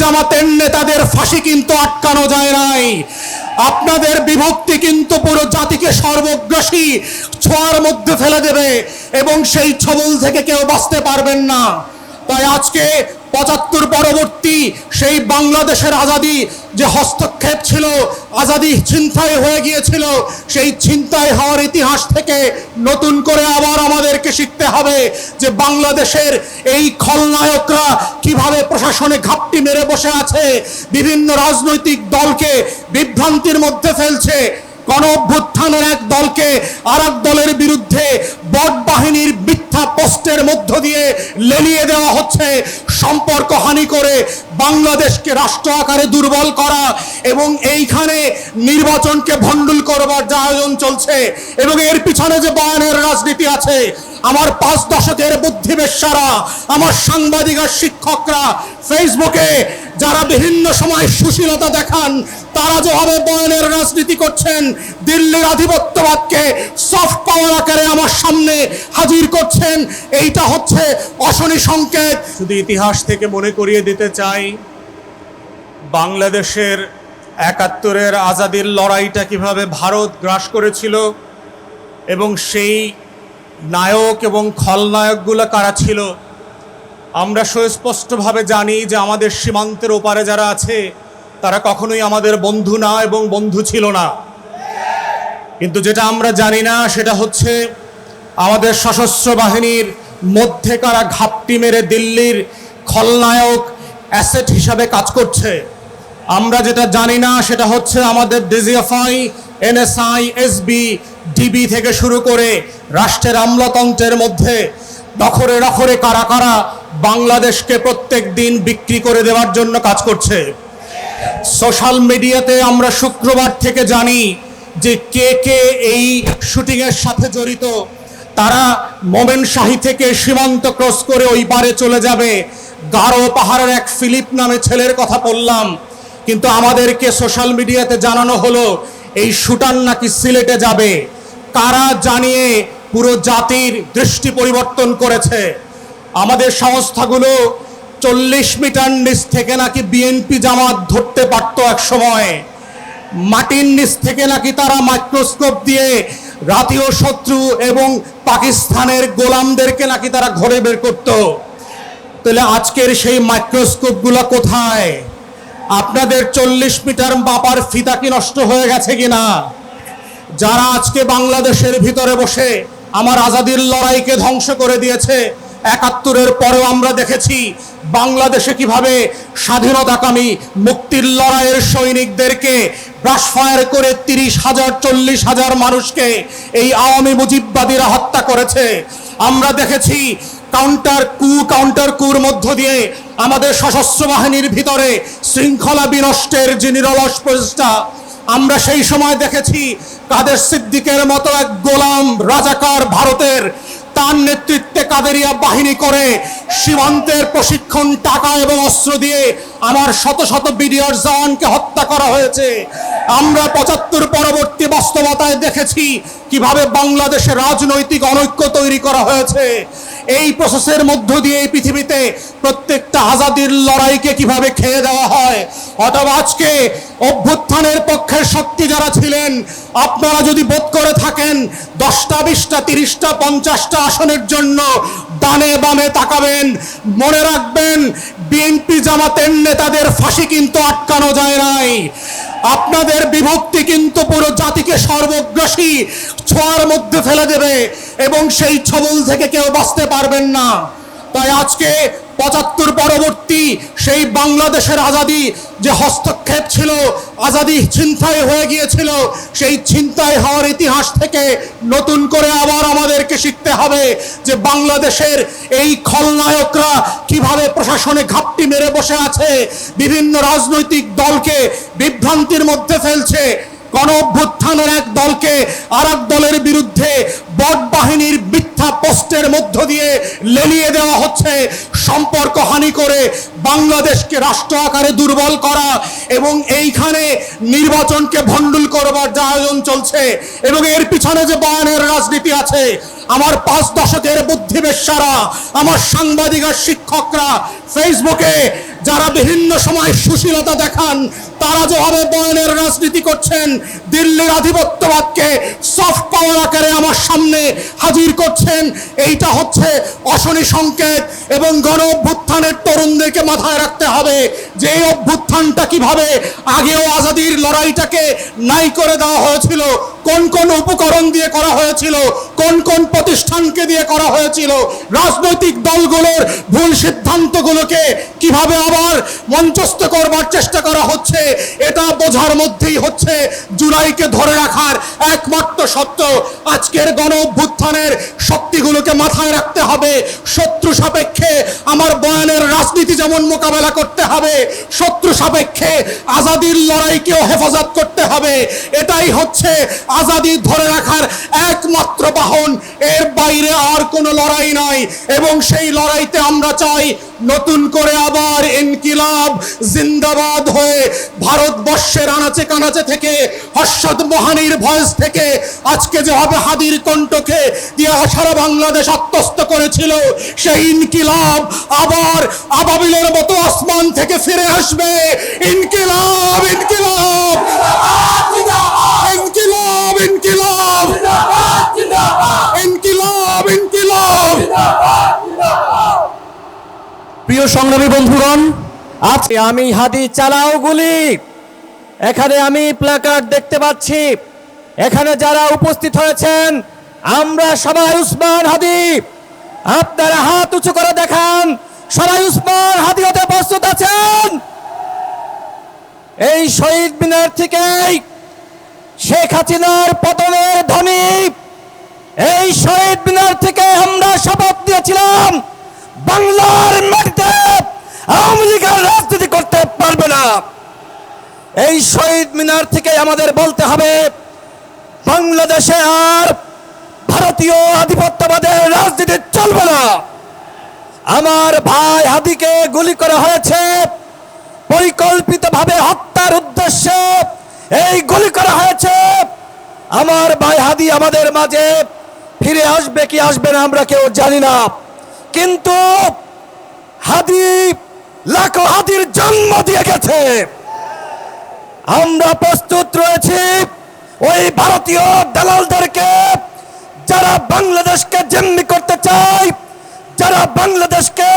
জামাতের নেতাদের ফাঁসি কিন্তু আটকানো যায় নাই। আপনাদের বিভক্তি কিন্তু পুরো জাতিকে সর্বগ্রাসী ছোঁয়ার মধ্যে ফেলে দেবে এবং সেই ছবল থেকে কেউ বাঁচতে পারবেন না। তাই আজকে ৭৫ পরবর্তী সেই বাংলাদেশের আজাদি যে হস্তক্ষেপ ছিল, আজাদি ছিনতাই হয়ে গিয়েছিল, সেই ছিনতাই হওয়ার ইতিহাস থেকে নতুন করে আবার আমাদেরকে শিখতে হবে যে বাংলাদেশের এই খলনায়করা কিভাবে প্রশাসনে ঘাপটি মেরে বসে আছে, বিভিন্ন রাজনৈতিক দলকে বিভ্রান্তির মধ্যে ফেলছে। গণ অভ্যুত্থানের এক দলকে আর এক দলের বিরুদ্ধে বট বাহিনীর মিথ্যা পোস্টের মধ্য দিয়ে লেলিয়ে দেওয়া হচ্ছে, সম্পর্ক হানি করে বাংলাদেশকে রাষ্ট্র আকারে দুর্বল করা এবং এইখানে নির্বাচনকে ভণ্ডুল করবার যে আয়োজন চলছে এবং এর পিছনে যে বয়ানের রাজনীতি আছে। আমার ৫ দশকের বুদ্ধিবেশ্যারা, আমার সাংবাদিক আর শিক্ষকরা ফেসবুকে যারা বিভিন্ন সময় সুশীলতা দেখান, তারা যেভাবে বয়ানের রাজনীতি করছেন, দিল্লির আধিপত্যবাদকে সফট পাওয়ার আকারে আমার সামনে হাজির করছেন, এইটা হচ্ছে অশনি সংকেত। শুধু ইতিহাস থেকে মনে করিয়ে দিতে চাই বাংলাদেশের ৭১-এর আজাদির লড়াইটা কিভাবে ভারত গ্রাস করেছিল এবং সেই নায়ক এবং খলনায়কগুলো কারা ছিল। আমরা সুস্পষ্টভাবে জানি যে আমাদের সীমান্তের ওপারে যারা আছে তারা কখনোই আমাদের বন্ধু না এবং বন্ধু ছিল না। কিন্তু যেটা আমরা জানি না সেটা হচ্ছে আমাদের সশস্ত্র বাহিনীর মধ্যে কারা ঘাপটি মেরে দিল্লির খলনায়ক অ্যাসেট হিসাবে কাজ করছে। আমরা যেটা জানি না সেটা হচ্ছে আমাদের ডিজিএফআই, এনএসআই, এসবি, ডিবি থেকে শুরু করে রাষ্ট্রের আমলাতন্ত্রের মধ্যে নখরে নখরে কারা কারা বাংলাদেশকে প্রত্যেক দিন বিক্রি করে দেওয়ার জন্য কাজ করছে। সোশ্যাল মিডিয়াতে আমরা শুক্রবার থেকে জানি যে কে কে এই শুটিংয়ের সাথে জড়িত। তারা মোমেনশাহী থেকে সীমান্ত ক্রস করে ওই পারে চলে যাবে। গারো পাহাড়ের এক ফিলিপ নামে ছেলের কথা বললাম, কিন্তু আমাদেরকে সোশ্যাল মিডিয়াতে জানানো হলো এই শুটার নাকি সিলেটে যাবে। কারা জানিয়ে পুরো জাতির দৃষ্টি পরিবর্তন করেছে। আমাদের সংস্থাগুলো ৪০ মিটার নিচ থেকে নাকি বিএনপি জামাত ধরতে পারত এক সময়। মাটির নিচ থেকে নাকি তারা মাইক্রোস্কোপ দিয়ে জাতীয় শত্রু এবং পাকিস্তানের গোলামদেরকে নাকি তারা ঘরে বের করত। তাহলে আজকের সেই মাইক্রোস্কোপগুলো কোথায়? আপনাদের ৪০ মিটার মাপার ফিতা কি নষ্ট হয়ে গেছে কিনা? যারা আজকে বাংলাদেশের ভিতরে বসে আমার আজাদির লড়াইকে ধ্বংস করে দিয়েছে, ৭১-এর পরেও আমরা দেখেছি বাংলাদেশে কিভাবে স্বাধীনতাকামী মুক্তির লড়াইয়ের সৈনিকদেরকে ব্রাশফায়ার করে ৩০,০০০ ৪০,০০০ মানুষকে এই আওয়ামী মুজিববাদীরা হত্যা করেছে। আমরা দেখেছি কাউন্টার কুর মধ্য দিয়ে আমাদের সশস্ত্র বাহিনীর ভিতরে শৃঙ্খলা বিনষ্টের যে নিরলস প্রচেষ্টা। আমরা সেই সময় দেখেছি কাদের সিদ্দিকের মতো এক গোলাম রাজাকার ভারতের, তার নেতৃত্বে কাদেরিয়া বাহিনী করে সীমান্তের প্রশিক্ষণ, টাকা এবং অস্ত্র দিয়ে আমার শত শত বিডিআর জওয়ানকে হত্যা করা হয়েছে। আমরা ৭৫ পরবর্তী বাস্তবতায় দেখেছি কিভাবে বাংলাদেশে রাজনৈতিক অনৈক্য তৈরি করা হয়েছে। এই প্রসেসের মধ্য দিয়ে এই পৃথিবীতে প্রত্যেকটা আজাদির লড়াইকে কিভাবে খেয়ে দেওয়া হয়। অথবা আজকে অভ্যুত্থানের পক্ষের শক্তি যারা ছিলেন, আপনারা যদি বোধ করে থাকেন ১০টা ২০টা ৩০টা ৫০টা আসনের জন্য ডানে বামে তাকাবেন, মনে রাখবেন বিএনপি জামাতের নেতাদের ফাঁসি কিন্তু আটকানো যায় নাই। আপনাদের বিভক্তি কিন্তু পুরো জাতিকে সর্বগ্রাসী ছোঁয়ার মধ্যে ফেলে দেবে এবং সেই ছবল থেকে কেউ বাঁচতে পারবেন না। তাই আজকে ৭৫ পরবর্তী সেই বাংলাদেশের আজাদি যে হস্তক্ষেপ ছিল, আজাদি ছিনতাই হয়ে গিয়েছিল, সেই ছিনতাই হওয়ার ইতিহাস থেকে নতুন করে আবার আমাদেরকে শিখতে হবে যে বাংলাদেশের এই খলনায়করা কিভাবে প্রশাসনে ঘাপটি মেরে বসে আছে, বিভিন্ন রাজনৈতিক দলকে বিভ্রান্তির মধ্যে ফেলছে। গণ অভ্যুত্থানের এক দলকে আর এক দলের বিরুদ্ধে বট বাহিনীর মিথ্যা পোস্টের মধ্য দিয়ে লেলিয়ে দেওয়া হচ্ছে, সম্পর্ক হানি করে বাংলাদেশকে রাষ্ট্র আকারে দুর্বল করা এবং এইখানে নির্বাচনকে ভণ্ডুল করবার যে আয়োজন চলছে এবং এর পিছনে যে বয়ানের রাজনীতি আছে। আমার ৫ দশকের বুদ্ধিবেশ্যারা, আমার সাংবাদিক আর শিক্ষকরা ফেসবুকে যারা বিভিন্ন সময় সুশীলতা দেখান, তারা যেভাবে বয়ানের রাজনীতি করছেন, দিল্লির আধিপত্যবাদকে সফট পাওয়ার আকারে আমার সামনে হাজির করছেন, এইটা হচ্ছে অশনি সংকেত। এবং গণ অভ্যুত্থানের তরুণদেরকে মাথায় রাখতে হবে যে এই অভ্যুত্থানটা কিভাবে আগেও আজাদির লড়াইটাকে নাই করে দেওয়া হয়েছিল, কোন কোন উপকরণ দিয়ে করা হয়েছিল, কোন কোন প্রতিষ্ঠানকে দিয়ে করা হয়েছিল, রাজনৈতিক দলগুলোর ভুল সিদ্ধান্তগুলোকে কিভাবে আবার মঞ্চস্থ করবার চেষ্টা করা হচ্ছে, এটা বোঝার মধ্যেই হচ্ছে জুলাইকে ধরে রাখার একমাত্র সত্য। আজকের গণ অভ্যুত্থানের শক্তিগুলোকে মাথায় রাখতে হবে। শত্রু সাপেক্ষে আমার বয়ানের রাজনীতি যেমন মোকাবেলা করতে হবে, শত্রু সাপেক্ষে আজাদির লড়াইকেও হেফাজত করতে হবে। এটাই হচ্ছে আজাদি ধরে রাখার একমাত্র বাহন, এর বাইরে আর কোনো লড়াই নাই। এবং সেই লড়াইতে আমরা চাই নতুন করে আবার ইনকিলাব জিন্দাবাদ হয়ে ভারতবর্ষের আনাচে কানাচে থেকে, হর্ষদ মোহানির ভয়েস থেকে, আজকে যেভাবে হাদির কণ্ঠকে দিয়ে সারা বাংলাদেশ আত্মস্থ করেছিল, সেই ইনকিলাব আবার আবাবিলের মতো আসমান থেকে ফিরে আসবে। ইনকিলাব ইনকিলাব ইনকিলাব ইনকিলাব ইনকিলাব ইনকিলাব। প্রিয় সংগ্রামী বন্ধুগণ, আজকে আমি হাদি চালাও গুলি, এখানে আমি প্ল্যাকার্ড দেখতে পাচ্ছি। এখানে যারা উপস্থিত হয়েছেন আমরা সবাই উসমান হাদি। আপনারা হাত উঁচু করে দেখান, সবাই উসমান হাদি হতে প্রস্তুত আছেন? এই শহীদ মিনার থেকেই শেখ হাসিনার পতনের ধ্বনি, এই শহীদ মিনার থেকে আমরা শপথ দিয়েছিলাম বাংলার মাটিতে আওয়ামী লীগের রাজনীতি করতে পারবে না। এই শহীদ মিনার থেকে আমাদের বলতে হবে বাংলাদেশে আর ভারতীয় আধিপত্যবাদের রাজনীতি চলবে না। আমার ভাই হাদিকে গুলি করা হয়েছে, পরিকল্পিতভাবে হত্যার উদ্দেশ্যে এই গুলি করা হয়েছে। আমার ভাই হাদি আমাদের মাঝে ফিরে আসবে কি আসবে না আমরা কেউ জানি না, কিন্তু হাদি লাখো হাদির জন্ম দিয়ে গেছে। আমরা প্রস্তুত রয়েছি ওই ভারতীয় দালালদেরকে, যারা বাংলাদেশকে জিম্মি করতে চায়, যারা বাংলাদেশকে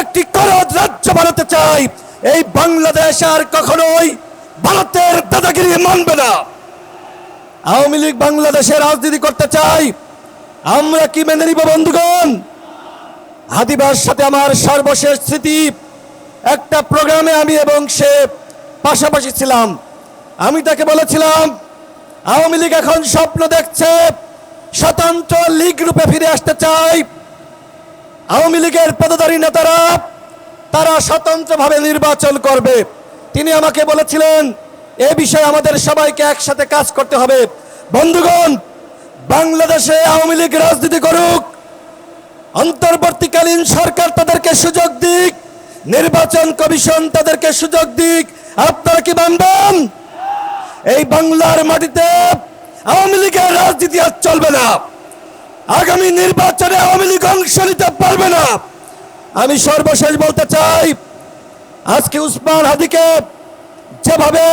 একটি করদ রাজ্য বানাতে চায়। এই বাংলাদেশ আর কখনোই ভারতের দাদাগিরি মানবে না। আওয়ামী লীগ বাংলাদেশে রাজনীতি করতে চাই, আমরা কি মেনে নিব বন্ধুগণ? হাদিবার সাথে আমার সর্বশেষ স্মৃতি, একটা প্রোগ্রামে আমি এবং সে পাশাপাশি ছিলাম। আমি তাকে বলেছিলাম আওয়ামী লীগ এখন স্বপ্ন দেখছে স্বতন্ত্র লীগ রূপে ফিরে আসতে চায়। আওয়ামী লীগের পদধারী নেতারা তারা স্বতন্ত্রভাবে নির্বাচন করবে। তিনি আমাকে বলেছিলেন এ বিষয়ে আমাদের সবাইকে একসাথে কাজ করতে হবে। বন্ধুগণ, বাংলাদেশে আওয়ামী লীগ রাজনীতি করুক, অন্তর্বর্তীকালীন সরকার তাদেরকে সুযোগ দিক, নির্বাচন কমিশন তাদেরকে সুযোগ দিক। আপনারা কি মানবেন? এই বাংলার মাটিতে আওয়ামী লীগের রাজনীতি আর চলবে না। আগামী নির্বাচনে আওয়ামী লীগ অংশ নিতে পারবে না। আমি সর্বশেষ বলতে চাই, আজকে উসমান হাদিকে যেভাবে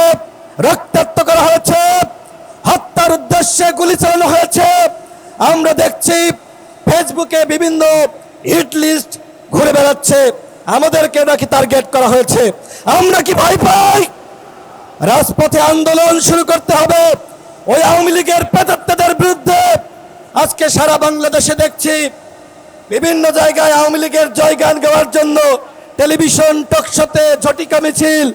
রক্তাক্ত করা হয়েছে, হত্যার উদ্দেশ্যে গুলি চালানো হয়েছে, আমরা দেখছি ফেসবুকে বিভিন্ন হিট লিস্ট ঘুরে বেড়াচ্ছে, আমাদেরকে নাকি টার্গেট করা হয়েছে। আমরা কি ভয় পাই? রাজপথে আন্দোলন শুরু করতে হবে ওই আওয়ামী লীগের প্রেতাত্মাদের বিরুদ্ধে। আজকে সারা বাংলাদেশে দেখছি বিভিন্ন জায়গায় আওয়ামী লীগের জয়গান গাওয়ার জন্য টেলিভিশন টকশোতে ঝটিকা মিছিল।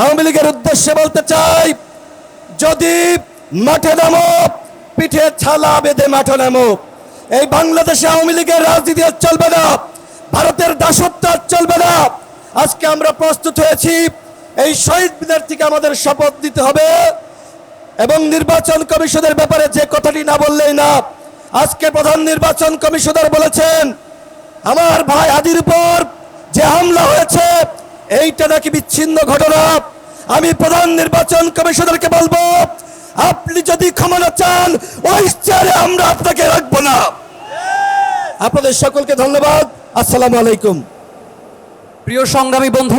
আওয়ামী লীগের উদ্দেশ্যে বলতে চাই, যদি মাঠে নামো পিঠে ছালা বেঁধে মাঠে নামো। এই বাংলাদেশে আওয়ামী লীগের রাজনীতি আর চলবে না, ভারতের দাসত্ব আর চলবে না। আজকে আমরা প্রস্তুত হয়েছি, এই শহীদ মিনার থেকে আমাদের শপথ দিতে হবে এবং নির্বাচন কমিশনের ব্যাপারে যে কথাটি না বললেই না। আজকে প্রধান নির্বাচন কমিশনার বলেছেন আমার ভাই হাদির উপর যে হামলা হয়েছে এইটা নাকি বিচ্ছিন্ন ঘটনা। আমি প্রধান নির্বাচন কমিশনারকে বলবো, আপনি যদি ক্ষমা না চান ওই চেয়ারে আমরা আপনাকে রাখবো না। আপনাদের সকলকে ধন্যবাদ। আসসালামু আলাইকুম। প্রিয় সংগ্রামী বন্ধু।